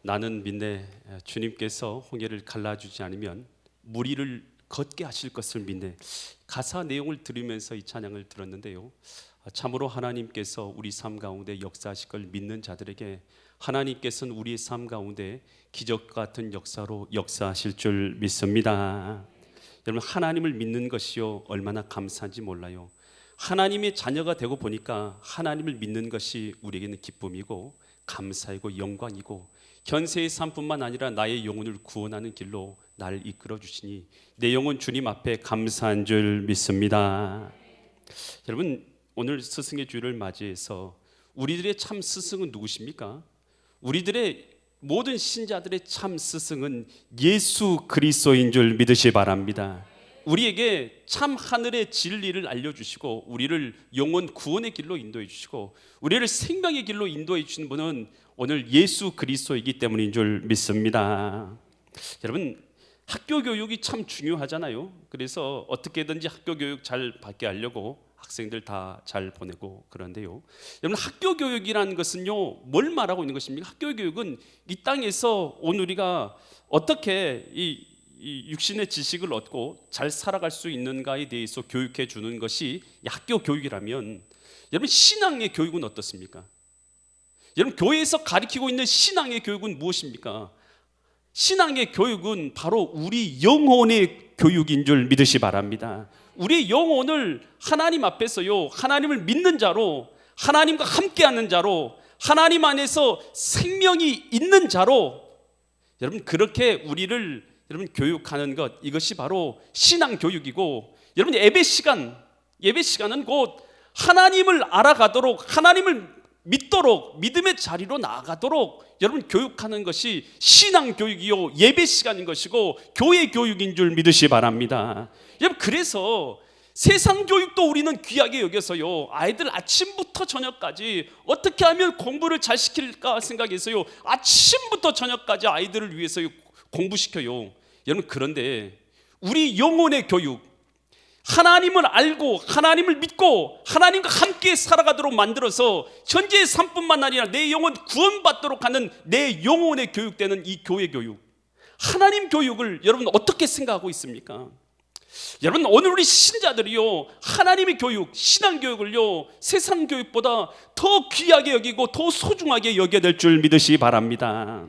나는 믿네. 주님께서 홍해를 갈라주지 않으면 무리를 걷게 하실 것을 믿네. 가사 내용을 들으면서 이 찬양을 들었는데요, 참으로 하나님께서 우리 삶 가운데 역사하실 걸 믿는 자들에게 하나님께서는 우리의 삶 가운데 기적 같은 역사로 역사하실 줄 믿습니다. 여러분, 하나님을 믿는 것이요 얼마나 감사한지 몰라요. 하나님의 자녀가 되고 보니까 하나님을 믿는 것이 우리에게는 기쁨이고 감사이고 영광이고 현세의 삶뿐만 아니라 나의 영혼을 구원하는 길로 나를 이끌어 주시니 내 영혼 주님 앞에 감사한 줄 믿습니다. 여러분, 오늘 스승의 주일을 맞이해서 우리들의 참 스승은 누구십니까? 우리들의 모든 신자들의 참 스승은 예수 그리스도인 줄 믿으시 바랍니다. 우리에게 참 하늘의 진리를 알려주시고 우리를 영혼 구원의 길로 인도해 주시고 우리를 생명의 길로 인도해 주시는 분은 오늘 예수 그리스도이기 때문인 줄 믿습니다. 여러분, 학교 교육이 참 중요하잖아요. 그래서 어떻게든지 학교 교육 잘 받게 하려고 학생들 다 잘 보내고 그런데요, 여러분, 학교 교육이라는 것은요 뭘 말하고 있는 것입니까? 학교 교육은 이 땅에서 오늘 우리가 어떻게 이 육신의 지식을 얻고 잘 살아갈 수 있는가에 대해서 교육해 주는 것이 학교 교육이라면, 여러분, 신앙의 교육은 어떻습니까? 여러분, 교회에서 가르치고 있는 신앙의 교육은 무엇입니까? 신앙의 교육은 바로 우리 영혼의 교육인 줄 믿으시 바랍니다. 우리 영혼을 하나님 앞에서요, 하나님을 믿는 자로, 하나님과 함께하는 자로, 하나님 안에서 생명이 있는 자로, 여러분, 그렇게 우리를 여러분 교육하는 것, 이것이 바로 신앙 교육이고, 여러분, 예배 시간은 곧 하나님을 알아가도록, 하나님을 믿도록, 믿음의 자리로 나아가도록 여러분 교육하는 것이 신앙 교육이요 예배 시간인 것이고 교회 교육인 줄 믿으시 바랍니다. 여러분, 그래서 세상 교육도 우리는 귀하게 여겨서요, 아이들 아침부터 저녁까지 어떻게 하면 공부를 잘 시킬까 생각해서요, 아침부터 저녁까지 아이들을 위해서 공부시켜요. 여러분, 그런데 우리 영혼의 교육, 하나님을 알고 하나님을 믿고 하나님과 함께 살아가도록 만들어서 현재의 삶뿐만 아니라 내 영혼 구원받도록 하는 내 영혼의 교육되는 이 교회 교육, 하나님 교육을 여러분 어떻게 생각하고 있습니까? 여러분, 오늘 우리 신자들이요, 하나님의 교육, 신앙 교육을요 세상 교육보다 더 귀하게 여기고 더 소중하게 여겨야 될 줄 믿으시 바랍니다.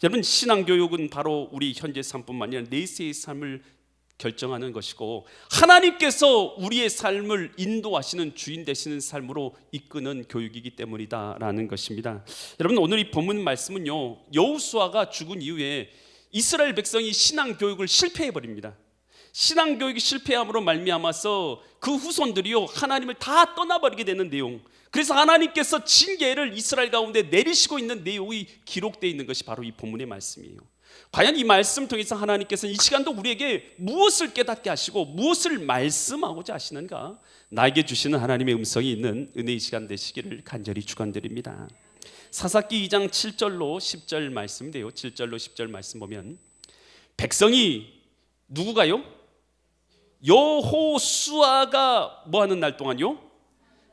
여러분, 신앙 교육은 바로 우리 현재 삶뿐만 아니라 내세의 삶을 결정하는 것이고 하나님께서 우리의 삶을 인도하시는 주인 되시는 삶으로 이끄는 교육이기 때문이다라는 것입니다. 여러분, 오늘 이 본문 말씀은요, 여호수아가 죽은 이후에 이스라엘 백성이 신앙 교육을 실패해 버립니다. 신앙 교육이 실패함으로 말미암아서 그 후손들이요 하나님을 다 떠나버리게 되는 내용, 그래서 하나님께서 징계를 이스라엘 가운데 내리시고 있는 내용이 기록되어 있는 것이 바로 이 본문의 말씀이에요. 과연 이 말씀 통해서 하나님께서는 이 시간도 우리에게 무엇을 깨닫게 하시고 무엇을 말씀하고자 하시는가, 나에게 주시는 하나님의 음성이 있는 은혜의 시간 되시기를 간절히 축원드립니다. 사사기 2장 7절로 10절 말씀인데요, 7절로 10절 말씀 보면 백성이 누구가요? 여호수아가 뭐하는 날 동안요?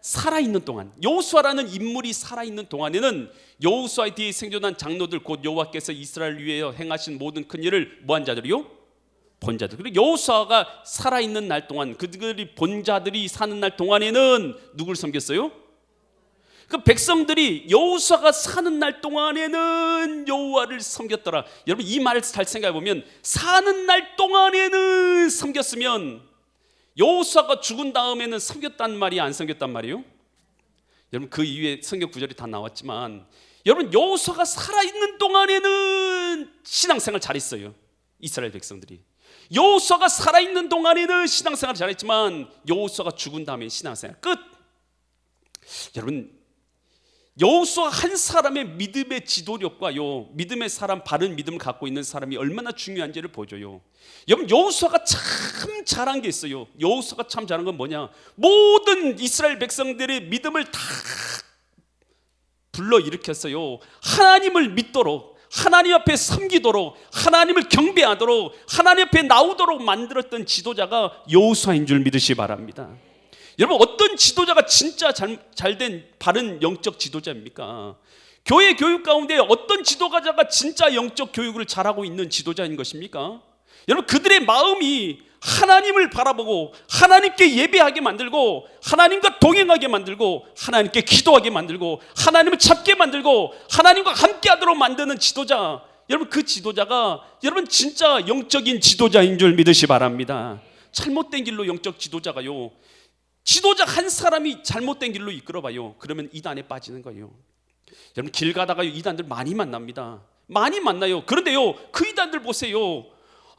살아있는 동안, 여호수아라는 인물이 살아있는 동안에는 여호수아의 뒤에 생존한 장로들, 곧 여호와께서 이스라엘을 위하여 행하신 모든 큰 일을 뭐한 자들이요? 본 자들. 그리고 여호수아가 살아있는 날 동안, 그들이 본 자들이 사는 날 동안에는 누굴 섬겼어요? 그 백성들이 여호수아가 사는 날 동안에는 여호와를 섬겼더라. 여러분, 이 말을 잘 생각해 보면 사는 날 동안에는 섬겼으면 여호수아가 죽은 다음에는 섬겼단 말이 안 섬겼단 말이에요? 여러분, 그 이후에 성경 구절이 다 나왔지만 여러분, 여호수아가 살아있는 동안에는 신앙생활 잘했어요. 이스라엘 백성들이 여호수아가 살아있는 동안에는 신앙생활 잘했지만 여호수아가 죽은 다음에 신앙생활 끝. 여러분, 여호수아 한 사람의 믿음의 지도력과요, 믿음의 사람, 바른 믿음을 갖고 있는 사람이 얼마나 중요한지를 보여줘요. 여러분, 여호수아가 참 잘한 게 있어요. 여호수아가 참 잘한 건 뭐냐? 모든 이스라엘 백성들의 믿음을 다 불러일으켰어요. 하나님을 믿도록, 하나님 앞에 섬기도록, 하나님을 경배하도록, 하나님 앞에 나오도록 만들었던 지도자가 여호수아인 줄 믿으시 바랍니다. 여러분, 어떤 지도자가 진짜 잘된 바른 영적 지도자입니까? 교회 교육 가운데 어떤 지도자가 진짜 영적 교육을 잘하고 있는 지도자인 것입니까? 여러분, 그들의 마음이 하나님을 바라보고 하나님께 예배하게 만들고 하나님과 동행하게 만들고 하나님께 기도하게 만들고 하나님을 찾게 만들고 하나님과 함께하도록 만드는 지도자, 여러분, 그 지도자가 여러분 진짜 영적인 지도자인 줄 믿으시 바랍니다. 잘못된 길로 영적 지도자가요, 지도자 한 사람이 잘못된 길로 이끌어봐요, 그러면 이단에 빠지는 거예요. 여러분, 길 가다가요 이단들 많이 만납니다. 많이 만나요. 그런데요, 그 이단들 보세요,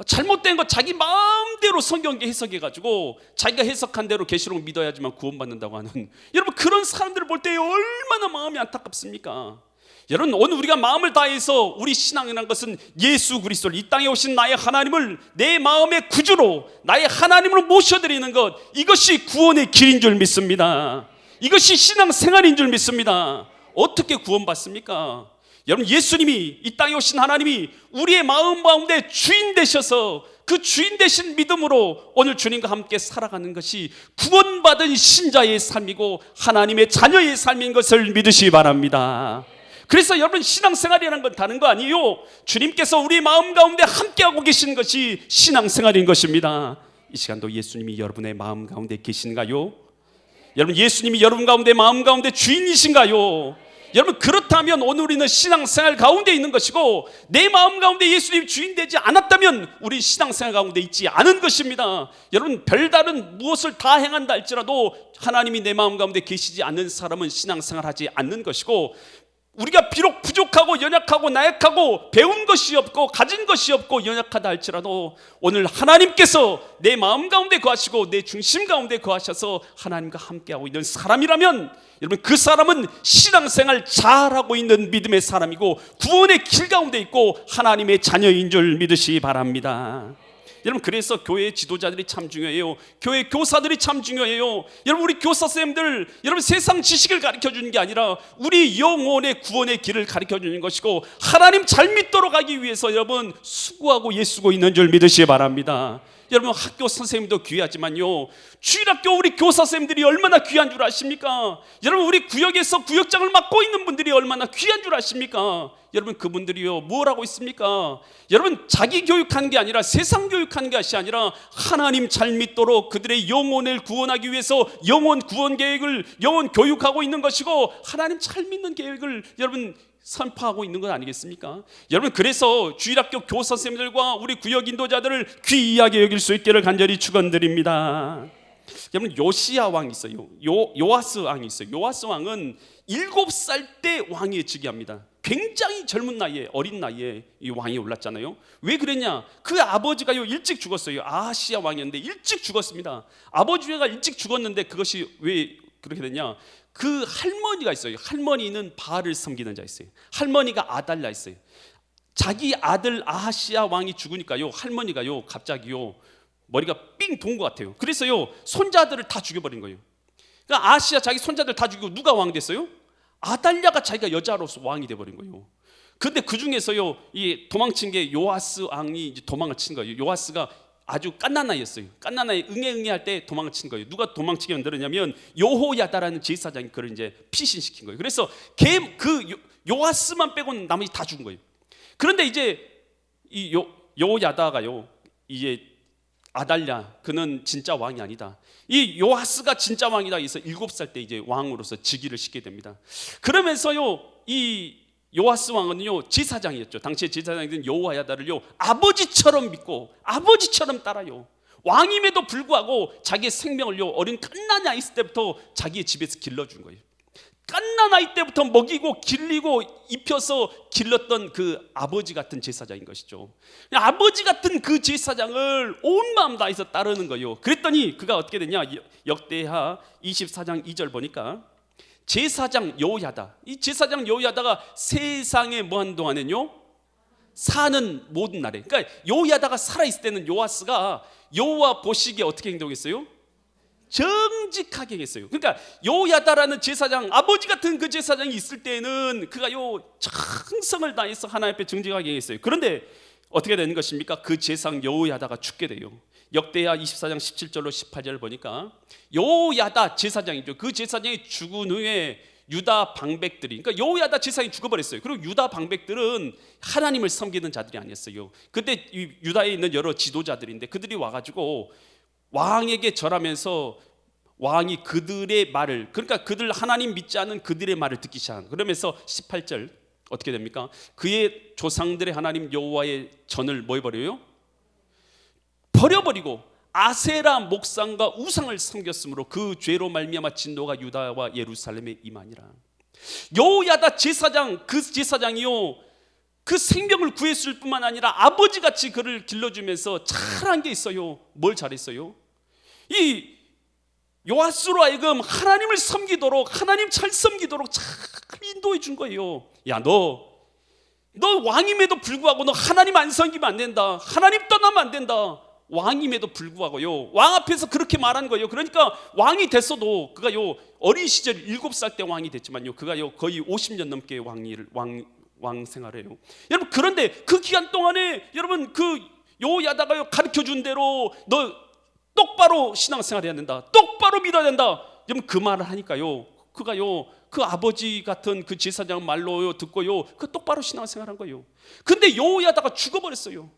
잘못된 거 자기 마음대로 성경 해석해가지고 자기가 해석한 대로 계시록 믿어야지만 구원받는다고 하는, 여러분, 그런 사람들을 볼 때 얼마나 마음이 안타깝습니까? 여러분, 오늘 우리가 마음을 다해서 우리 신앙이라는 것은 예수 그리스도를, 이 땅에 오신 나의 하나님을 내 마음의 구주로 나의 하나님으로 모셔드리는 것, 이것이 구원의 길인 줄 믿습니다. 이것이 신앙생활인 줄 믿습니다. 어떻게 구원받습니까? 여러분, 예수님이, 이 땅에 오신 하나님이 우리의 마음 가운데 주인 되셔서 그 주인 되신 믿음으로 오늘 주님과 함께 살아가는 것이 구원받은 신자의 삶이고 하나님의 자녀의 삶인 것을 믿으시기 바랍니다. 그래서 여러분, 신앙생활이라는 건 다른 거 아니에요. 주님께서 우리 마음 가운데 함께하고 계신 것이 신앙생활인 것입니다. 이 시간도 예수님이 여러분의 마음 가운데 계신가요? 여러분, 예수님이 여러분 가운데 마음 가운데 주인이신가요? 여러분, 그렇다면 오늘 우리는 신앙생활 가운데 있는 것이고, 내 마음 가운데 예수님이 주인 되지 않았다면 우리 신앙생활 가운데 있지 않은 것입니다. 여러분, 별다른 무엇을 다 행한다 할지라도 하나님이 내 마음 가운데 계시지 않는 사람은 신앙생활 하지 않는 것이고, 우리가 비록 부족하고 연약하고 나약하고 배운 것이 없고 가진 것이 없고 연약하다 할지라도 오늘 하나님께서 내 마음 가운데 거하시고 내 중심 가운데 거하셔서 하나님과 함께하고 있는 사람이라면, 여러분, 그 사람은 신앙생활 잘하고 있는 믿음의 사람이고 구원의 길 가운데 있고 하나님의 자녀인 줄 믿으시기 바랍니다. 여러분, 그래서 교회 지도자들이 참 중요해요. 교회 교사들이 참 중요해요. 여러분, 우리 교사 선생님들, 여러분, 세상 지식을 가르쳐 주는 게 아니라 우리 영혼의 구원의 길을 가르쳐 주는 것이고, 하나님 잘 믿도록 하기 위해서 여러분 수고하고 애쓰고 있는 줄 믿으시기 바랍니다. 여러분, 학교 선생님도 귀하지만요, 주일학교 우리 교사 선생님들이 얼마나 귀한 줄 아십니까? 여러분, 우리 구역에서 구역장을 맡고 있는 분들이 얼마나 귀한 줄 아십니까? 여러분, 그분들이요 뭘 하고 있습니까? 여러분, 자기 교육하는 게 아니라 세상 교육하는 것이 아니라 하나님 잘 믿도록 그들의 영혼을 구원하기 위해서 영혼 구원 계획을, 영혼 교육하고 있는 것이고, 하나님 잘 믿는 계획을 여러분 선포하고 있는 것 아니겠습니까? 여러분, 그래서 주일학교 교사 선생님들과 우리 구역 인도자들을 귀하게 여길 수 있기를 간절히 축원드립니다. 여러분, 요시야 왕이 있어요. 요아스 왕이 있어요. 요아스 왕은 7살 때 왕위에 즉위합니다. 굉장히 젊은 나이에, 어린 나이에 이 왕이 올랐잖아요. 왜 그랬냐? 그 아버지가요 일찍 죽었어요. 아하시야 왕이었는데 일찍 죽었습니다. 아버지가 일찍 죽었는데 그것이 왜 그렇게 됐냐? 그 할머니가 있어요. 할머니는 바알을 섬기는 자 있어요. 할머니가 아달랴 있어요. 자기 아들 아하시야 왕이 죽으니까요, 할머니가요 갑자기요 머리가 삥 돈 것 같아요. 그래서요 손자들을 다 죽여버린 거예요. 그러니까 아하시야 자기 손자들 다 죽이고 누가 왕 됐어요? 아달랴가 자기가 여자로서 왕이 돼버린 거예요. 근데 그 중에서요 이 도망친 게 요아스 왕이 이제 도망을 친 거예요. 요아스가 아주 깐난아이였어요. 깐난아이 응애 할 때 도망을 친 거예요. 누가 도망치게 만들었냐면 요호야다라는 제사장이 그를 이제 피신시킨 거예요. 그래서 요아스만 빼고는 나머지 다 죽은 거예요. 그런데 이제 이 요호야다가요 이제 아달랴 그는 진짜 왕이 아니다. 이 요아스가 진짜 왕이다. 그래서 7살 때 이제 왕으로서 즉위를 시키게 됩니다. 그러면서요 이 요아스 왕은요 제사장이었죠. 당시에 제사장이던 여호야다를요 아버지처럼 믿고 아버지처럼 따라요. 왕임에도 불구하고 자기의 생명을요 어린 갓난아이 있을 때부터 자기의 집에서 길러준 거예요. 갓난아이 때부터 먹이고 길리고 입혀서 길렀던 그 아버지 같은 제사장인 것이죠. 아버지 같은 그 제사장을 온 마음 다해서 따르는 거예요. 그랬더니 그가 어떻게 되냐? 역대하 24장 2절 보니까 제사장 여호야다, 이 제사장 여호야다가 세상에 뭐한 동안은요 사는 모든 날에, 그러니까 여호야다가 살아있을 때는 요아스가 여호와 보시기에 어떻게 행동했어요? 정직하게 했어요. 그러니까 여호야다라는 제사장, 아버지 같은 그 제사장이 있을 때는 그가요 정성을 다해서 하나님 앞에 정직하게 했어요. 그런데 어떻게 되는 것입니까? 그 제사장 여호야다가 죽게 돼요. 역대하 24장 17절로 18절 보니까 여호야다 제사장이죠. 그 제사장이 죽은 후에 유다 방백들이, 그러니까 여호야다 제사장이 죽어버렸어요. 그리고 유다 방백들은 하나님을 섬기는 자들이 아니었어요. 그때 유다에 있는 여러 지도자들인데 그들이 와가지고 왕에게 절하면서 왕이 그들의 말을, 그러니까 그들 하나님 믿지 않는 그들의 말을 듣기 시작한. 그러면서 18절 어떻게 됩니까? 그의 조상들의 하나님 여호와의 전을 뭐 해버려요? 버려버리고 아세라 목상과 우상을 섬겼으므로 그 죄로 말미암아 진노가 유다와 예루살렘에 임하니라. 여호야다 제사장, 그 제사장이요 그 생명을 구했을 뿐만 아니라 아버지같이 그를 길러주면서 잘한 게 있어요. 뭘 잘했어요? 이 요아스로 하여금 하나님을 섬기도록, 하나님 잘 섬기도록 잘 인도해 준 거예요. 야, 너 왕임에도 불구하고 너 하나님 안 섬기면 안 된다. 하나님 떠나면 안 된다. 왕임에도 불구하고요 왕 앞에서 그렇게 말한 거예요. 그러니까 왕이 됐어도 그가요 어린 시절 7살 때 왕이 됐지만요 그가요 거의 50년 넘게 왕 생활해요. 여러분, 그런데 그 기간 동안에 여러분 그 여호야다가요 가르쳐 준 대로 너 똑바로 신앙생활해야 된다, 똑바로 믿어야 된다. 여러분, 그 말을 하니까요 그가요 그 아버지 같은 그 제사장 말로요 듣고요 그 똑바로 신앙생활한 거예요. 근데 여호야다가 죽어버렸어요.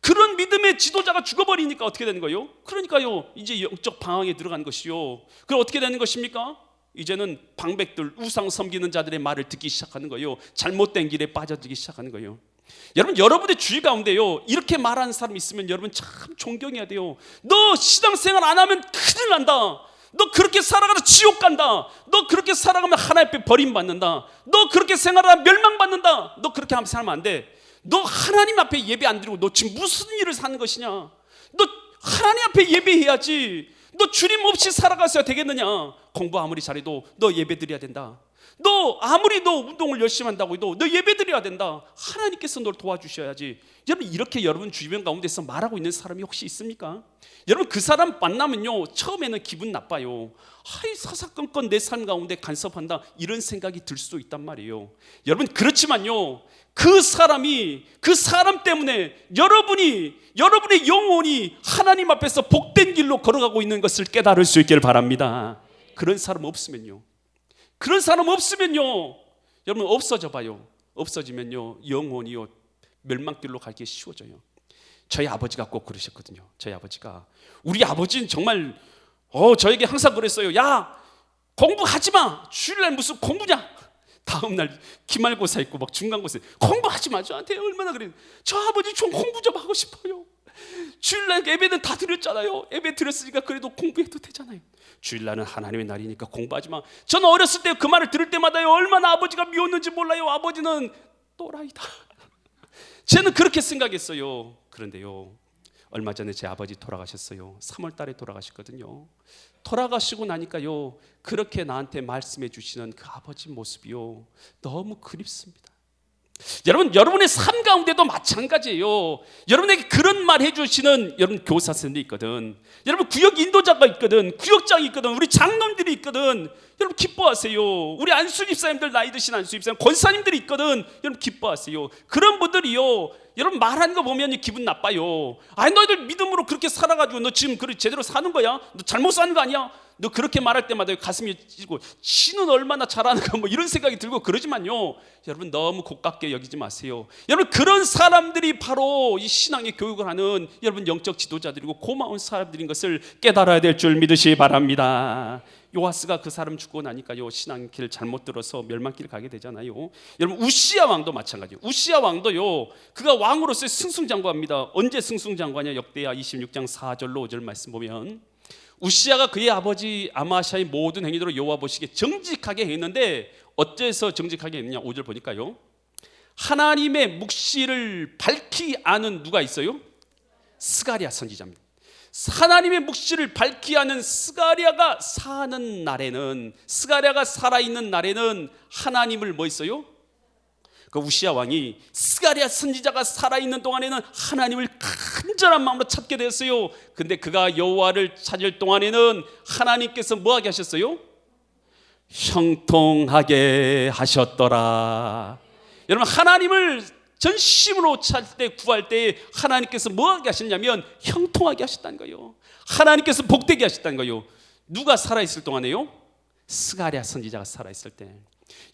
그런 믿음의 지도자가 죽어버리니까 어떻게 되는 거예요? 그러니까요 이제 영적 방황에 들어간 것이요. 그럼 어떻게 되는 것입니까? 이제는 방백들, 우상 섬기는 자들의 말을 듣기 시작하는 거예요. 잘못된 길에 빠져들기 시작하는 거예요. 여러분, 여러분의 주위 가운데요 이렇게 말하는 사람 있으면 여러분 참 존경해야 돼요. 너 신앙생활 안 하면 큰일 난다. 너 그렇게 살아가다 지옥 간다. 너 그렇게 살아가면 하나님 앞에 버림받는다. 너 그렇게 생활하면 멸망받는다. 너 그렇게 하면 살면 안 돼. 너 하나님 앞에 예배 안 드리고 너 지금 무슨 일을 사는 것이냐? 너 하나님 앞에 예배해야지. 너 주님 없이 살아가서야 되겠느냐? 공부 아무리 잘해도 너 예배 드려야 된다. 너 아무리 너 운동을 열심히 한다고 해도 너 예배 드려야 된다. 하나님께서 너를 도와주셔야지. 여러분, 이렇게 여러분 주변 가운데서 말하고 있는 사람이 혹시 있습니까? 여러분, 그 사람 만나면요 처음에는 기분 나빠요. 아이, 사사건건 내 삶 가운데 간섭한다, 이런 생각이 들 수도 있단 말이에요. 여러분, 그렇지만요 그 사람이, 그 사람 때문에 여러분의 영혼이 하나님 앞에서 복된 길로 걸어가고 있는 것을 깨달을 수 있기를 바랍니다. 그런 사람 없으면요 여러분 없어져 봐요. 없어지면요 영혼이요 멸망길로 가기에 쉬워져요. 저희 아버지가 꼭 그러셨거든요. 저희 아버지가, 우리 아버지는 정말 저에게 항상 그랬어요. 야, 공부하지 마. 주일날 무슨 공부냐. 다음날 기말고사 있고 막 중간고사, 공부하지 마. 저한테 얼마나 그래요. 저 아버지 좀 공부 좀 하고 싶어요. 주일날 예배는 다 드렸잖아요. 예배 드렸으니까 그래도 공부해도 되잖아요. 주일날은 하나님의 날이니까 공부하지 마. 저는 어렸을 때 그 말을 들을 때마다요 얼마나 아버지가 미웠는지 몰라요. 아버지는 또라이다. 저는 그렇게 생각했어요. 그런데요 얼마 전에 제 아버지 돌아가셨어요. 3월 달에 돌아가셨거든요. 돌아가시고 나니까요 그렇게 나한테 말씀해 주시는 그 아버지 모습이요 너무 그립습니다. 여러분, 여러분의 삶 가운데도 마찬가지예요. 여러분에게 그런 말 해주시는 여러분 교사 선생님이 있거든. 여러분 구역 인도자가 있거든. 구역장이 있거든. 우리 장로님들이 있거든. 여러분 기뻐하세요. 우리 안수 집사님들, 나이 드신 안수 집사님, 권사님들이 있거든. 여러분 기뻐하세요. 그런 분들이요 여러분 말하는 거 보면 기분 나빠요. 아니, 너희들 믿음으로 그렇게 살아가지고 너 지금 그렇게 제대로 사는 거야? 너 잘못 사는 거 아니야? 너 그렇게 말할 때마다 가슴이 찢고, 지는 얼마나 잘하는가 뭐 이런 생각이 들고 그러지만요 여러분 너무 고깝게 여기지 마세요. 여러분, 그런 사람들이 바로 이 신앙의 교육을 하는 여러분 영적 지도자들이고 고마운 사람들인 것을 깨달아야 될 줄 믿으시기 바랍니다. 요아스가 그 사람 죽고 나니까요 신앙길 잘못 들어서 멸망길 가게 되잖아요. 여러분, 우시야 왕도 마찬가지예요. 우시야 왕도요 그가 왕으로서 승승장구합니다. 언제 승승장구하냐? 역대하 26장 4절로 5절 말씀 보면, 우시야가 그의 아버지 아마샤의 모든 행위대로 여호와 보시기에 정직하게 했는데, 어째서 정직하게 했느냐? 5절 보니까요 하나님의 묵시를 밝히 아는 누가 있어요? 스가랴 선지자입니다. 하나님의 묵시를 밝히 아는 스가랴가 사는 날에는, 스가랴가 살아있는 날에는 하나님을 뭐 있어요? 그 우시야 왕이 스가랴 선지자가 살아있는 동안에는 하나님을 간절한 마음으로 찾게 됐어요. 근데 그가 여호와를 찾을 동안에는 하나님께서 뭐하게 하셨어요? 형통하게 하셨더라. 여러분, 하나님을 전심으로 찾을 때, 구할 때 하나님께서 뭐하게 하셨냐면 형통하게 하셨다는 거예요. 하나님께서 복되게 하셨다는 거예요. 누가 살아있을 동안에요? 스가랴 선지자가 살아있을 때,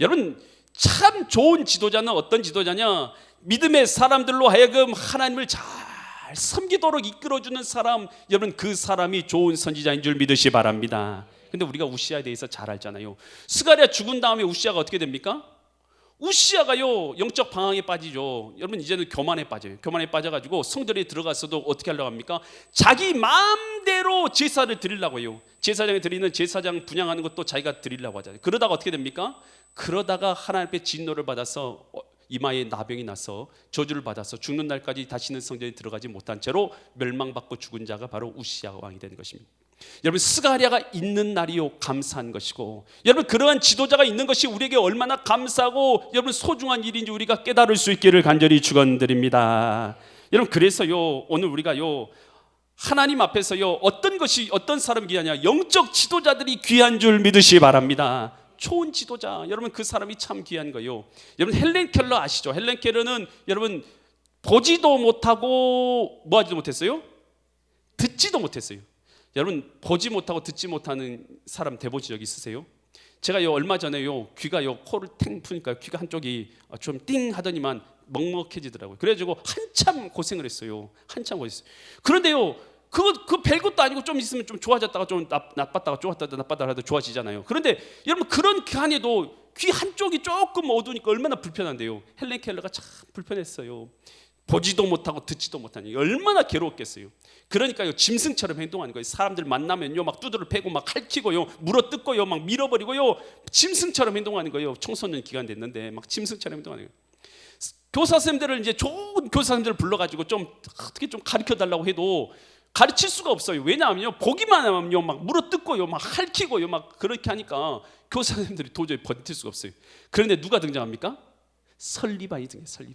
여러분 참 좋은 지도자는 어떤 지도자냐? 믿음의 사람들로 하여금 하나님을 잘 섬기도록 이끌어주는 사람, 여러분 그 사람이 좋은 선지자인 줄 믿으시 바랍니다. 근데 우리가 우시아에 대해서 잘 알잖아요. 스가랴 죽은 다음에 우시아가 어떻게 됩니까? 우시아가요 영적 방황에 빠지죠. 여러분 이제는 교만에 빠져요. 교만에 빠져가지고 성전에 들어가서도 어떻게 하려고 합니까? 자기 마음대로 제사를 드리려고 해요. 제사장에 드리는 제사장 분향하는 것도 자기가 드리려고 하잖아요. 그러다가 어떻게 됩니까? 그러다가 하나님 앞에 진노를 받아서 이마에 나병이 나서 저주를 받아서 죽는 날까지 다시는 성전에 들어가지 못한 채로 멸망받고 죽은 자가 바로 우시아 왕이 된 것입니다. 여러분 스가랴가 있는 날이요 감사한 것이고, 여러분 그러한 지도자가 있는 것이 우리에게 얼마나 감사하고 여러분 소중한 일인지 우리가 깨달을 수 있기를 간절히 축원드립니다. 여러분 그래서요 오늘 우리가요 하나님 앞에서요 어떤 사람이 귀하냐? 영적 지도자들이 귀한 줄 믿으시 바랍니다. 좋은 지도자, 여러분 그 사람이 참 귀한 거요. 여러분 헬렌 켈러 아시죠? 헬렌 켈러는 여러분 보지도 못하고 뭐 하지도 못했어요? 듣지도 못했어요. 여러분 보지 못하고 듣지 못하는 사람 대보신 적 있으세요? 제가요 얼마 전에요 귀가요 코를 탱 푸니까 귀가 한쪽이 좀 띵 하더니만 먹먹해지더라고요. 그래가지고 한참 고생을 했어요. 한참 고생했어요. 그런데요 그 별것도 아니고 좀 있으면 좀 좋아졌다가 좀 나빴다가 좋았다가 나빴다가 해도 좋아지잖아요. 그런데 여러분 그런 기간에도 귀 한쪽이 조금 어두우니까 얼마나 불편한데요. 헬렌 켈러가 참 불편했어요. 보지도 못하고 듣지도 못하니 얼마나 괴로웠겠어요. 그러니까요 짐승처럼 행동하는 거예요. 사람들 만나면요 막 두드러 패고 막 핥히고요 물어뜯고요 막 밀어버리고요 짐승처럼 행동하는 거예요. 청소년 기간 됐는데 막 짐승처럼 행동하는 거예요. 교사 선생님들을 이제 좋은 교사 선생님들을 불러가지고 좀 어떻게 좀 가르쳐 달라고 해도 가르칠 수가 없어요. 왜냐하면요 보기만 하면요 막 물어뜯고요 막 핥히고요 막 그렇게 하니까 교사 선생님들이 도저히 버틸 수가 없어요. 그런데 누가 등장합니까? 설리반이 등장해요.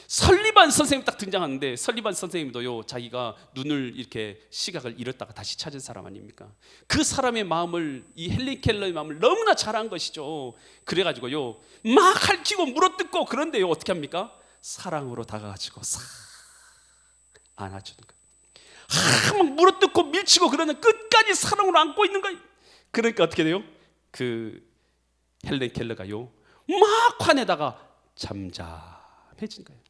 설리반 선생님 딱 등장하는데, 설리반 선생님도요 자기가 눈을 이렇게 시각을 잃었다가 다시 찾은 사람 아닙니까? 그 사람의 마음을, 이 헬렌 켈러의 마음을 너무나 잘한 것이죠. 그래가지고요 막 핥히고 물어뜯고, 그런데요 어떻게 합니까? 사랑으로 다가가지고 싹 안아주는 거예요. 막 물어뜯고 밀치고 그러는 끝까지 사랑으로 안고 있는 거예요. 그러니까 어떻게 돼요? 그 헬렌 켈러가요 막 화내다가 잠잠해진 거예요.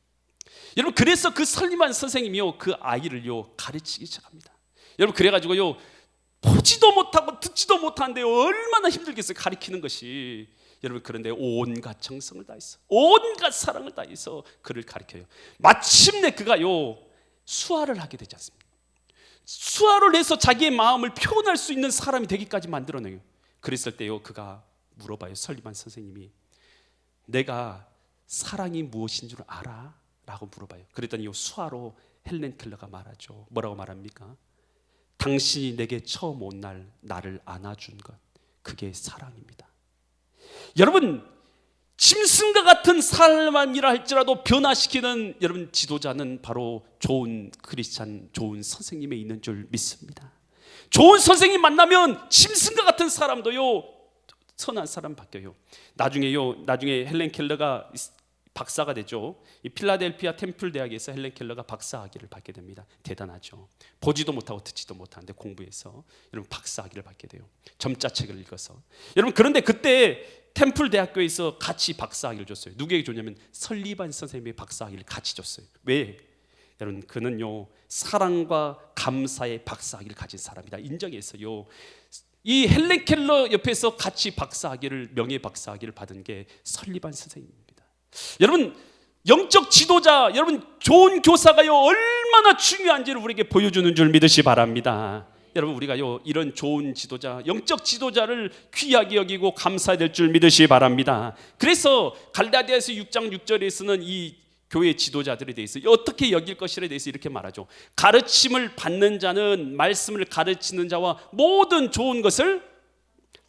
여러분 그래서 그 설리반 선생님이요 그 아이를요 가르치기 시작합니다. 여러분 그래가지고요 보지도 못하고 듣지도 못하는데 얼마나 힘들겠어요 가르치는 것이. 여러분 그런데 온갖 정성을 다해서 온갖 사랑을 다해서 그를 가르쳐요. 마침내 그가요 수화를 하게 되지 않습니까? 수화를 해서 자기의 마음을 표현할 수 있는 사람이 되기까지 만들어내요. 그랬을 때요 그가 물어봐요. 설리반 선생님이 내가 사랑이 무엇인 줄 알아? 라고 물어봐요. 그랬더니 이 수화로 헬렌 켈러가 말하죠. 뭐라고 말합니까? 당신이 내게 처음 온 날 나를 안아준 것, 그게 사랑입니다. 여러분 짐승과 같은 삶이라 할지라도 변화시키는 여러분 지도자는 바로 좋은 크리스찬, 좋은 선생님에 있는 줄 믿습니다. 좋은 선생님 만나면 짐승과 같은 사람도요 선한 사람 바뀌어요. 나중에 헬렌 켈러가 박사가 되죠. 이 필라델피아 템플 대학에서 헬렌 켈러가 박사학위를 받게 됩니다. 대단하죠. 보지도 못하고 듣지도 못하는데 공부해서 여러분 박사학위를 받게 돼요. 점자책을 읽어서. 여러분 그런데 그때 템플 대학교에서 같이 박사학위를 줬어요. 누구에게 줬냐면 설리반 선생님의 박사학위를 같이 줬어요. 왜? 여러분 그는요 사랑과 감사의 박사학위를 가진 사람이다 인정했어요. 이 헬렌 켈러 옆에서 같이 박사학위를, 명예 박사학위를 받은 게 설리반 선생님입니다. 여러분 영적 지도자, 여러분 좋은 교사가요 얼마나 중요한지를 우리에게 보여주는 줄 믿으시 바랍니다. 여러분 우리가요 이런 좋은 지도자, 영적 지도자를 귀하게 여기고 감사될 줄 믿으시 바랍니다. 그래서 갈라디아서 6장 6절에서는 이 교회 지도자들에 대해서 어떻게 여길 것이에 대해서 이렇게 말하죠. 가르침을 받는 자는 말씀을 가르치는 자와 모든 좋은 것을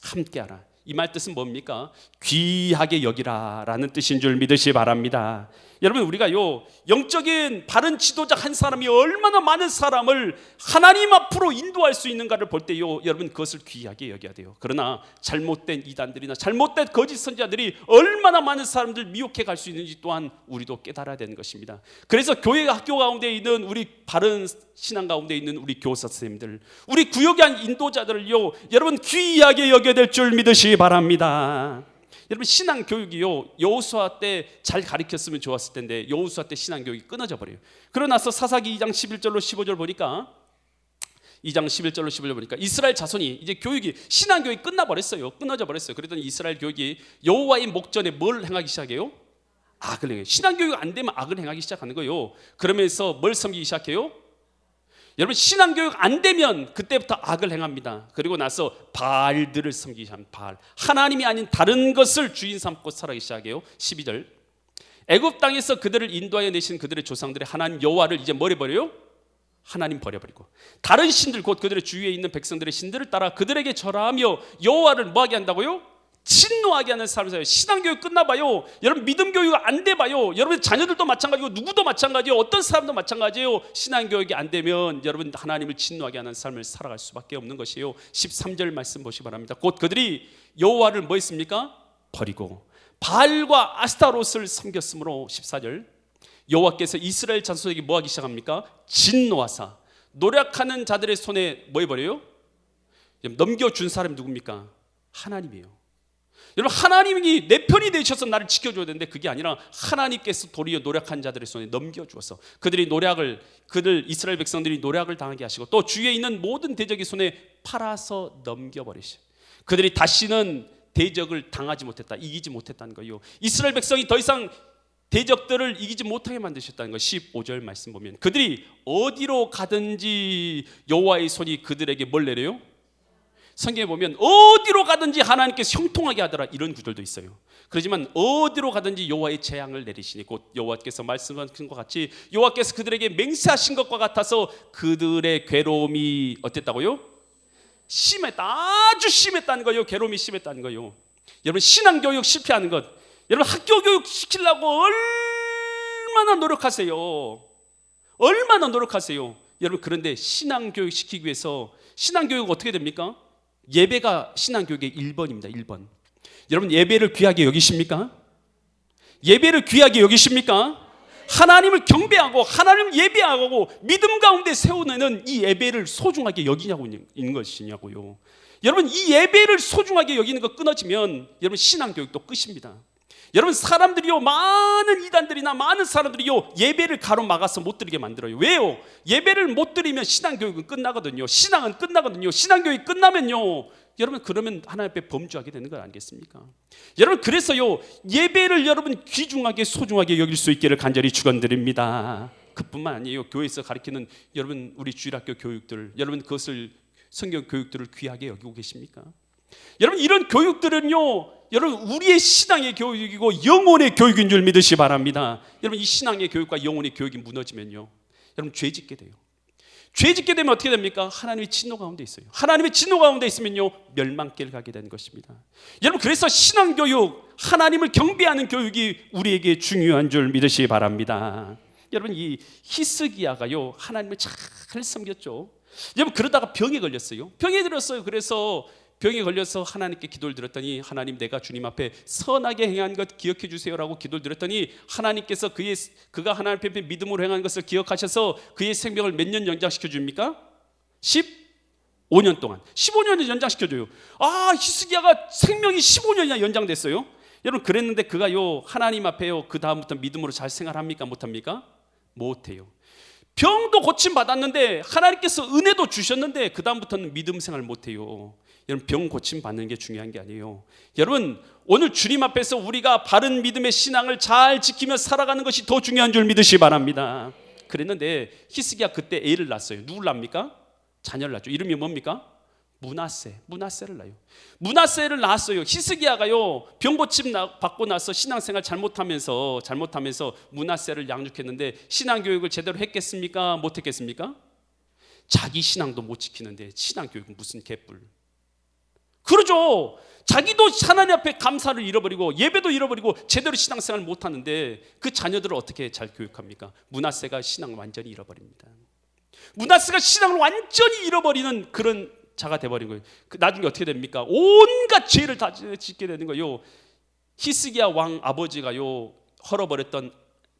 함께하라. 이 말 뜻은 뭡니까? 귀하게 여기라 라는 뜻인 줄 믿으시 바랍니다. 여러분 우리가요 영적인 바른 지도자 한 사람이 얼마나 많은 사람을 하나님 앞으로 인도할 수 있는가를 볼 때요 여러분 그것을 귀하게 여겨야 돼요. 그러나 잘못된 이단들이나 잘못된 거짓 선지자들이 얼마나 많은 사람들 미혹해 갈 수 있는지 또한 우리도 깨달아야 되는 것입니다. 그래서 교회 학교 가운데 있는 우리 바른 신앙 가운데 있는 우리 교사 선생님들, 우리 구역의 한 인도자들을요, 여러분 귀하게 여겨야 될 줄 믿으시기 바랍니다. 여러분 신앙 교육이요, 여호수아 때 잘 가르쳤으면 좋았을 텐데 여호수아 때 신앙 교육이 끊어져 버려요. 그러고 나서 사사기 2장 11절로 15절 보니까 2장 11절로 15절 보니까 이스라엘 자손이 이제 교육이 신앙 교육이 끝나버렸어요. 끊어져 버렸어요. 그랬더니 이스라엘 교육이 여호와의 목전에 뭘 행하기 시작해요? 악을 행해요. 신앙 교육 안 되면 악을 행하기 시작하는 거예요. 그러면서 뭘 섬기기 시작해요? 여러분 신앙 교육 안 되면 그때부터 악을 행합니다. 그리고 나서 바알들을 섬기기 시작합니다. 바알, 하나님이 아닌 다른 것을 주인 삼고 살아가기 시작해요. 12절, 애굽 땅에서 그들을 인도하여 내신 그들의 조상들의 하나님 여호와를 이제 뭐 해버려요? 하나님 버려버리고 다른 신들, 곧 그들의 주위에 있는 백성들의 신들을 따라 그들에게 절하며 여호와를 뭐하게 한다고요? 진노하게 하는 삶이에요. 신앙교육 끝나봐요. 여러분 믿음 교육 안 돼봐요. 여러분 자녀들도 마찬가지고 누구도 마찬가지예요. 어떤 사람도 마찬가지예요. 신앙교육이 안 되면 여러분 하나님을 진노하게 하는 삶을 살아갈 수밖에 없는 것이에요. 13절 말씀 보시기 바랍니다. 곧 그들이 여호와를 뭐 했습니까? 버리고 바알과 아스타롯을 섬겼으므로 14절, 여호와께서 이스라엘 자손에게 뭐 하기 시작합니까? 진노하사 노력하는 자들의 손에 뭐 해버려요? 넘겨준 사람이 누굽니까? 하나님이에요. 여러분 하나님이 내 편이 되셔서 나를 지켜줘야 되는데 그게 아니라 하나님께서 도리어 노력한 자들의 손에 넘겨주어서 그들 이스라엘 백성들이 노력을 당하게 하시고 또 주위에 있는 모든 대적의 손에 팔아서 넘겨버리시고 그들이 다시는 대적을 당하지 못했다, 이기지 못했다는 거예요. 이스라엘 백성이 더 이상 대적들을 이기지 못하게 만드셨다는 거. 15절 말씀 보면 그들이 어디로 가든지 여호와의 손이 그들에게 뭘 내려요? 성경에 보면 어디로 가든지 하나님께서 형통하게 하더라, 이런 구절도 있어요. 그렇지만 어디로 가든지 여호와의 재앙을 내리시니 곧 여호와께서 말씀하신 것 같이 여호와께서 그들에게 맹세하신 것과 같아서 그들의 괴로움이 어땠다고요? 심했다, 아주 심했다는 거예요. 괴로움이 심했다는 거예요. 여러분 신앙교육 실패하는 것, 여러분 학교 교육 시키려고 얼마나 노력하세요. 얼마나 노력하세요. 여러분 그런데 신앙교육 시키기 위해서 신앙교육 어떻게 됩니까? 예배가 신앙교육의 1번입니다. 1번. 여러분 예배를 귀하게 여기십니까? 예배를 귀하게 여기십니까? 하나님을 경배하고 하나님을 예배하고 믿음 가운데 세우는 이 예배를 소중하게 여기냐고 있는 것이냐고요. 여러분 이 예배를 소중하게 여기는 거 끊어지면 여러분 신앙교육도 끝입니다. 여러분 사람들이요, 많은 이단들이나 많은 사람들이요 예배를 가로막아서 못 드리게 만들어요. 왜요? 예배를 못 드리면 신앙교육은 끝나거든요. 신앙은 끝나거든요. 신앙교육이 끝나면요 여러분 그러면 하나님 앞에 범죄하게 되는 거 아니겠습니까? 여러분 그래서요 예배를 여러분 귀중하게 소중하게 여길 수 있기를 간절히 축원드립니다. 그뿐만 아니에요. 교회에서 가르치는 여러분 우리 주일학교 교육들, 여러분 그것을 성경 교육들을 귀하게 여기고 계십니까? 여러분 이런 교육들은요 여러분 우리의 신앙의 교육이고 영혼의 교육인 줄 믿으시 바랍니다. 여러분 이 신앙의 교육과 영혼의 교육이 무너지면요 여러분 죄짓게 돼요. 죄짓게 되면 어떻게 됩니까? 하나님의 진노 가운데 있어요. 하나님의 진노 가운데 있으면요 멸망길 가게 되는 것입니다. 여러분 그래서 신앙교육, 하나님을 경배하는 교육이 우리에게 중요한 줄 믿으시기 바랍니다. 여러분 이 히스기야가요 하나님을 잘 섬겼죠. 여러분 그러다가 병에 걸렸어요. 병에 들었어요. 그래서 병에 걸려서 하나님께 기도를 드렸더니 하나님 내가 주님 앞에 선하게 행한 것 기억해 주세요라고 기도를 드렸더니 하나님께서 그가 하나님 앞에 믿음으로 행한 것을 기억하셔서 그의 생명을 몇 년 연장시켜 줍니까? 15년 동안 15년을 연장시켜줘요. 히스기야가 생명이 15년이나 연장됐어요. 여러분 그랬는데 그가요 하나님 앞에요 그 다음부터 믿음으로 잘 생활합니까? 못합니까? 못해요. 병도 고침받았는데 하나님께서 은혜도 주셨는데 그 다음부터는 믿음 생활 못해요. 여러분 병 고침 받는 게 중요한 게 아니에요. 여러분 오늘 주님 앞에서 우리가 바른 믿음의 신앙을 잘 지키며 살아가는 것이 더 중요한 줄 믿으시기 바랍니다. 그랬는데 히스기야 그때 애를 낳았어요. 누굴 낳습니까? 자녀를 낳죠. 이름이 뭡니까? 므낫세를 낳아요. 므낫세를 낳았어요. 히스기야가요 병 고침 받고 나서 신앙생활 잘못하면서 므낫세를 양육했는데 신앙교육을 제대로 했겠습니까? 못했겠습니까? 자기 신앙도 못 지키는데 신앙교육은 무슨 개뿔. 그러죠. 자기도 하나님 앞에 감사를 잃어버리고 예배도 잃어버리고 제대로 신앙생활 못하는데 그 자녀들을 어떻게 잘 교육합니까? 므낫세가 신앙을 완전히 잃어버립니다. 므낫세가 신앙을 완전히 잃어버리는 그런 자가 돼버린 거예요. 나중에 어떻게 됩니까? 온갖 죄를 다 짓게 되는 거예요. 히스기야 왕 아버지가요 헐어버렸던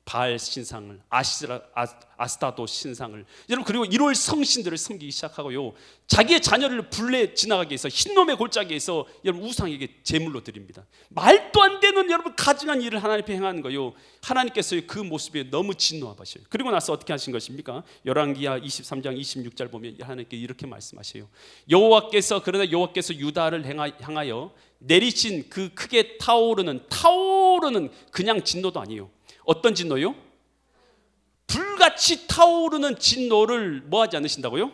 바알 신상을, 아스타도 신상을, 여러분 그리고 1월 성신들을 섬기기 시작하고요, 자기의 자녀를 불에 지나가게 해서 흰놈의 골짜기에 서 여러분 우상에게 제물로 드립니다. 말도 안 되는 여러분 가증한 일을 하나님 앞에 행하는 거요. 하나님께서 그 모습에 너무 진노하셔요. 그리고 나서 어떻게 하신 것입니까? 열왕기하 23장 26절 보면 하나님께 이렇게 말씀하세요. 그러나 여호와께서 유다를 향하여 내리신 그 크게 타오르는 그냥 진노도 아니에요. 어떤 진노요? 불같이 타오르는 진노를 뭐 하지 않으신다고요?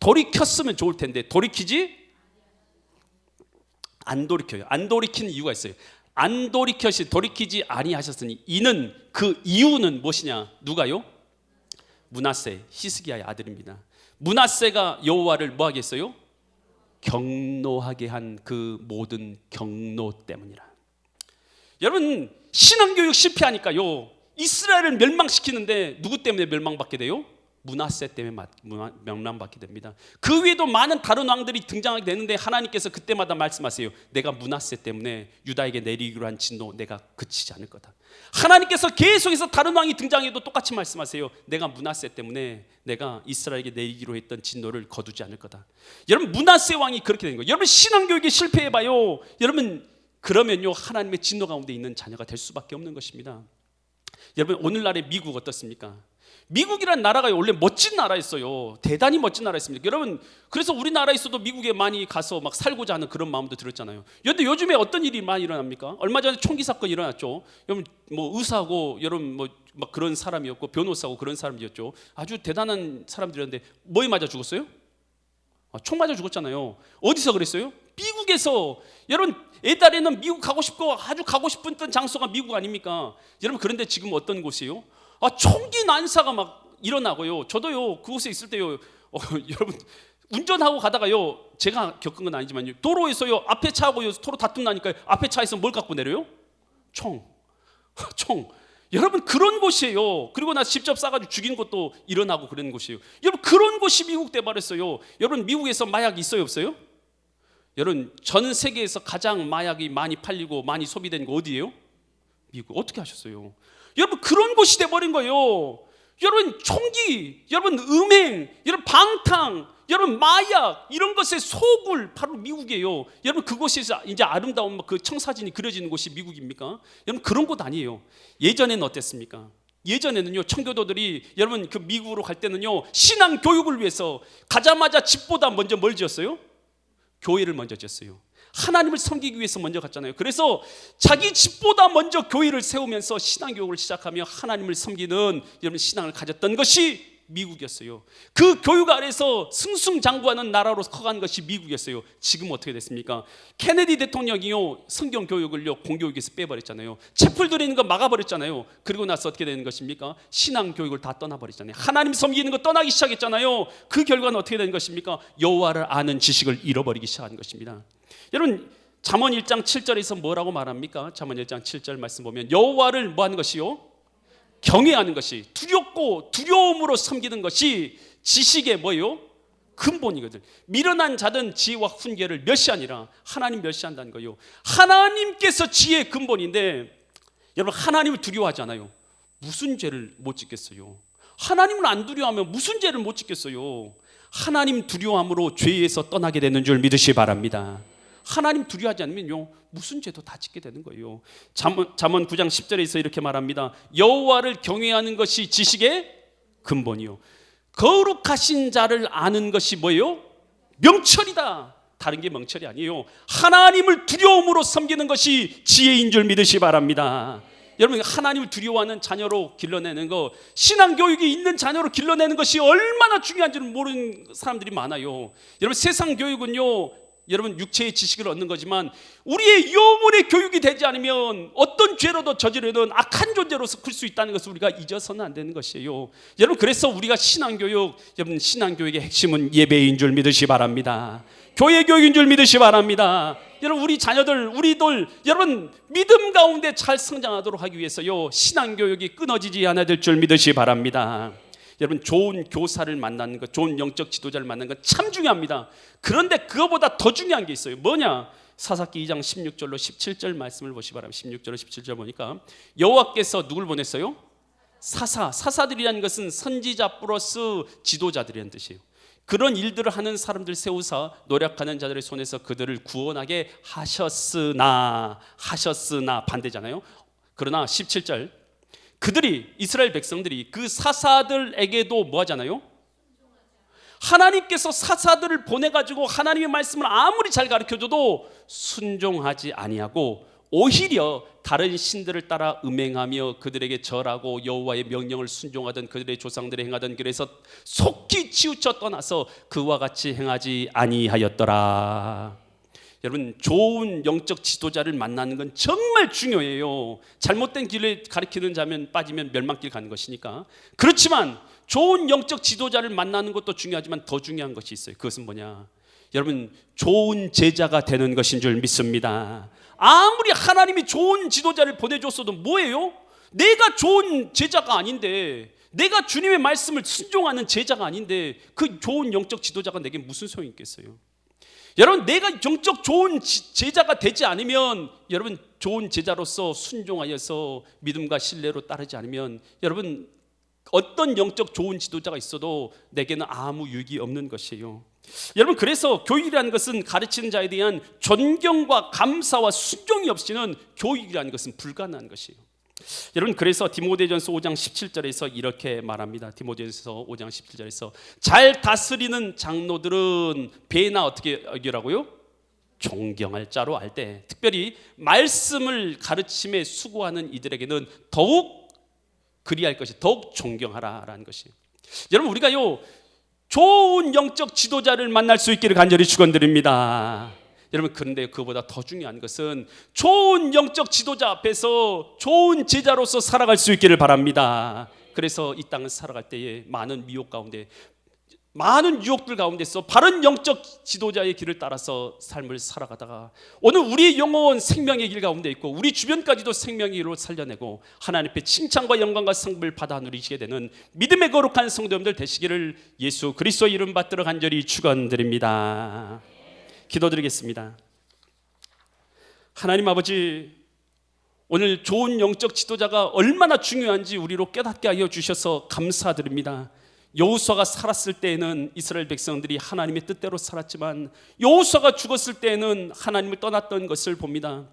돌이켰으면 좋을 텐데 안 돌이켜요. 안 돌이키는 이유가 있어요. 돌이키지 아니하셨으니 이는 그 이유는 무엇이냐? 누가요? 므낫세, 히스기야의 아들입니다. 므낫세가 여호와를 뭐 하겠어요? 경노하게 한 그 모든 경노 때문이라. 여러분 신앙교육 실패하니까요, 이스라엘을 멸망시키는데 누구 때문에 멸망받게 돼요? 므낫세 때문에 멸망받게 됩니다. 그 외에도 많은 다른 왕들이 등장하게 되는데 하나님께서 그때마다 말씀하세요. 내가 므낫세 때문에 유다에게 내리기로 한 진노 내가 그치지 않을 거다. 하나님께서 계속해서 다른 왕이 등장해도 똑같이 말씀하세요. 내가 므낫세 때문에 내가 이스라엘에게 내리기로 했던 진노를 거두지 않을 거다. 여러분 므낫세 왕이 그렇게 된 거예요. 여러분 신앙교육에 실패해봐요, 여러분 그러면요 하나님의 진노 가운데 있는 자녀가 될 수밖에 없는 것입니다. 여러분 오늘날의 미국 어떻습니까? 미국이란 나라가 원래 멋진 나라였어요. 대단히 멋진 나라였습니다. 여러분 그래서 우리나라에 있어도 미국에 많이 가서 막 살고자 하는 그런 마음도 들었잖아요. 그런데 요즘에 어떤 일이 많이 일어납니까? 얼마 전에 총기 사건이 일어났죠. 여러분 뭐 의사고 여러분 뭐 막 그런 사람이었고 변호사고 그런 사람이었죠. 아주 대단한 사람들이었는데 뭐에 맞아 죽었어요? 총 맞아 죽었잖아요. 어디서 그랬어요? 미국에서. 여러분 옛날에는 미국 가고 싶고 아주 가고 싶은 장소가 미국 아닙니까? 여러분 그런데 지금 어떤 곳이에요? 총기 난사가 막 일어나고요. 저도요 그곳에 있을 때요 여러분 운전하고 가다가요, 제가 겪은 건 아니지만요, 도로에서요 앞에 차하고요 서로 다툼 나니까 앞에 차에서 뭘 갖고 내려요? 총. 여러분 그런 곳이에요. 그리고 나 직접 싸가지고 죽인 것도 일어나고 그런 곳이에요. 여러분 그런 곳이 미국 돼버렸어요. 여러분 미국에서 마약 있어요 없어요? 여러분 전 세계에서 가장 마약이 많이 팔리고 많이 소비된 거 어디예요? 미국. 어떻게 하셨어요? 여러분 그런 곳이 돼버린 거예요. 여러분 총기, 여러분 음행, 여러분 방탕, 여러분 마약 이런 것의 소굴 바로 미국이에요. 여러분 그곳에서 이제 아름다운 그 청사진이 그려지는 곳이 미국입니까? 여러분 그런 곳 아니에요. 예전에는 어땠습니까? 예전에는요 청교도들이 여러분 그 미국으로 갈 때는요 신앙 교육을 위해서 가자마자 집보다 먼저 뭘 지었어요? 교회를 먼저 지었어요. 하나님을 섬기기 위해서 먼저 갔잖아요. 그래서 자기 집보다 먼저 교회를 세우면서 신앙교육을 시작하며 하나님을 섬기는 여러분 신앙을 가졌던 것이 미국이었어요. 그 교육 아래서 승승장구하는 나라로 커간 것이 미국이었어요. 지금 어떻게 됐습니까? 케네디 대통령이요 성경 교육을요 공교육에서 빼버렸잖아요. 채플 들이는 거 막아버렸잖아요. 그리고 나서 어떻게 되는 것입니까? 신앙 교육을 다 떠나버렸잖아요. 하나님 섬기는 거 떠나기 시작했잖아요. 그 결과는 어떻게 되는 것입니까? 여호와를 아는 지식을 잃어버리기 시작한 것입니다. 여러분 잠언 1장 7절에서 뭐라고 말합니까? 잠언 1장 7절 말씀 보면 여호와를 뭐 하는 것이요? 경외하는 것이, 두렵고 두려움으로 섬기는 것이 지식의 뭐예요? 근본이거든. 미련한 자든 지혜와 훈계를 멸시하니라. 하나님 멸시한다는 거예요. 하나님께서 지혜의 근본인데 여러분 하나님을 두려워하지 않아요. 무슨 죄를 못 짓겠어요? 하나님을 안 두려워하면 무슨 죄를 못 짓겠어요? 하나님 두려워함으로 죄에서 떠나게 되는 줄 믿으시기 바랍니다. 하나님 두려워하지 않으면요 무슨 죄도 다 짓게 되는 거예요. 잠언 9장 10절에서 이렇게 말합니다. 여호와를 경외하는 것이 지식의 근본이요 거룩하신 자를 아는 것이 뭐예요? 명철이다. 다른 게 명철이 아니에요. 하나님을 두려움으로 섬기는 것이 지혜인 줄 믿으시기 바랍니다. 여러분 하나님을 두려워하는 자녀로 길러내는 거, 신앙교육이 있는 자녀로 길러내는 것이 얼마나 중요한지를 모르는 사람들이 많아요. 여러분 세상 교육은요 여러분 육체의 지식을 얻는 거지만 우리의 영혼의 교육이 되지 않으면 어떤 죄로도 저지르는 악한 존재로서 클 수 있다는 것을 우리가 잊어서는 안 되는 것이에요. 여러분 그래서 우리가 신앙교육, 여러분 신앙교육의 핵심은 예배인 줄 믿으시기 바랍니다. 교회 교육인 줄 믿으시기 바랍니다. 여러분 우리 자녀들, 우리들 여러분 믿음 가운데 잘 성장하도록 하기 위해서요 신앙교육이 끊어지지 않아야 될 줄 믿으시기 바랍니다. 여러분 좋은 교사를 만나는 것, 좋은 영적 지도자를 만나는 것 참 중요합니다. 그런데 그거보다 더 중요한 게 있어요. 뭐냐? 사사기 2장 16절로 17절 말씀을 보시 바랍니다. 16절로 17절 보니까 여호와께서 누굴 보냈어요? 사사들이라는 것은 선지자 플러스 지도자들이라는 뜻이에요. 그런 일들을 하는 사람들 세우사 노력하는 자들의 손에서 그들을 구원하게 하셨으나 반대잖아요. 그러나 17절 그들이 이스라엘 백성들이 그 사사들에게도 뭐 하잖아요? 하나님께서 사사들을 보내가지고 하나님의 말씀을 아무리 잘 가르쳐줘도 순종하지 아니하고 오히려 다른 신들을 따라 음행하며 그들에게 절하고 여호와의 명령을 순종하던 그들의 조상들이 행하던 길에서 속히 치우쳐 떠나서 그와 같이 행하지 아니하였더라. 여러분, 좋은 영적 지도자를 만나는 건 정말 중요해요. 잘못된 길을 가리키는 자면 빠지면 멸망길 가는 것이니까. 그렇지만 좋은 영적 지도자를 만나는 것도 중요하지만 더 중요한 것이 있어요. 그것은 뭐냐? 여러분, 좋은 제자가 되는 것인 줄 믿습니다. 아무리 하나님이 좋은 지도자를 보내줬어도 뭐예요? 내가 좋은 제자가 아닌데, 내가 주님의 말씀을 순종하는 제자가 아닌데 그 좋은 영적 지도자가 내게 무슨 소용이 있겠어요? 여러분, 내가 영적 좋은 제자가 되지 않으면, 여러분 좋은 제자로서 순종하여서 믿음과 신뢰로 따르지 않으면 여러분 어떤 영적 좋은 지도자가 있어도 내게는 아무 유익이 없는 것이에요. 여러분, 그래서 교육이라는 것은 가르치는 자에 대한 존경과 감사와 순종이 없이는 교육이라는 것은 불가능한 것이에요. 여러분, 그래서 디모데전서 5장 17절에서 이렇게 말합니다. 디모데전서 5장 17절에서 잘 다스리는 장로들은 배나 어떻게 여기라고요? 존경할 자로 알 때, 특별히 말씀을 가르침에 수고하는 이들에게는 더욱 그리할 것이, 더욱 존경하라라는 것이에요. 여러분, 우리가요 좋은 영적 지도자를 만날 수 있기를 간절히 축원드립니다. 여러분, 그런데 그보다 더 중요한 것은 좋은 영적 지도자 앞에서 좋은 제자로서 살아갈 수 있기를 바랍니다. 그래서 이 땅을 살아갈 때에 많은 미혹 가운데, 많은 유혹들 가운데서 바른 영적 지도자의 길을 따라서 삶을 살아가다가 오늘 우리의 영혼 생명의 길 가운데 있고 우리 주변까지도 생명의 길로 살려내고 하나님 앞에 칭찬과 영광과 상급을 받아 누리시게 되는 믿음의 거룩한 성도님들 되시기를 예수 그리스도의 이름 받들어 간절히 축원드립니다. 기도드리겠습니다. 하나님 아버지, 오늘 좋은 영적 지도자가 얼마나 중요한지 우리로 깨닫게 하여 주셔서 감사드립니다. 여호수아가 살았을 때에는 이스라엘 백성들이 하나님의 뜻대로 살았지만 여호수아가 죽었을 때에는 하나님을 떠났던 것을 봅니다.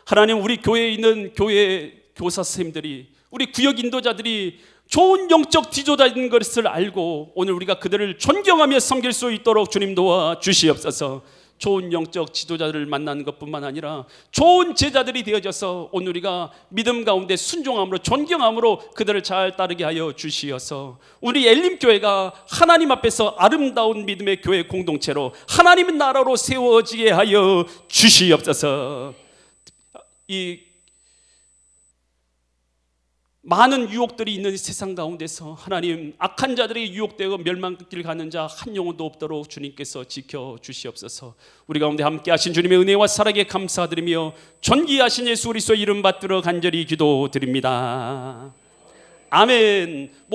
하나님, 우리 교회에 있는 교회 교사 선생님들이, 우리 구역 인도자들이 좋은 영적 지도자인 것을 알고 오늘 우리가 그들을 존경하며 섬길 수 있도록 주님 도와 주시옵소서. 좋은 영적 지도자들을 만나는 것뿐만 아니라 좋은 제자들이 되어져서 오늘 우리가 믿음 가운데 순종함으로 존경함으로 그들을 잘 따르게 하여 주시어서 우리 엘림교회가 하나님 앞에서 아름다운 믿음의 교회 공동체로 하나님의 나라로 세워지게 하여 주시옵소서. 이 많은 유혹들이 있는 세상 가운데서 하나님, 악한 자들이 유혹되고 멸망길 가는 자 한 영혼도 없도록 주님께서 지켜주시옵소서. 우리 가운데 함께 하신 주님의 은혜와 사랑에 감사드리며 존귀하신 예수 그리스도의 이름 받들어 간절히 기도드립니다. 아멘.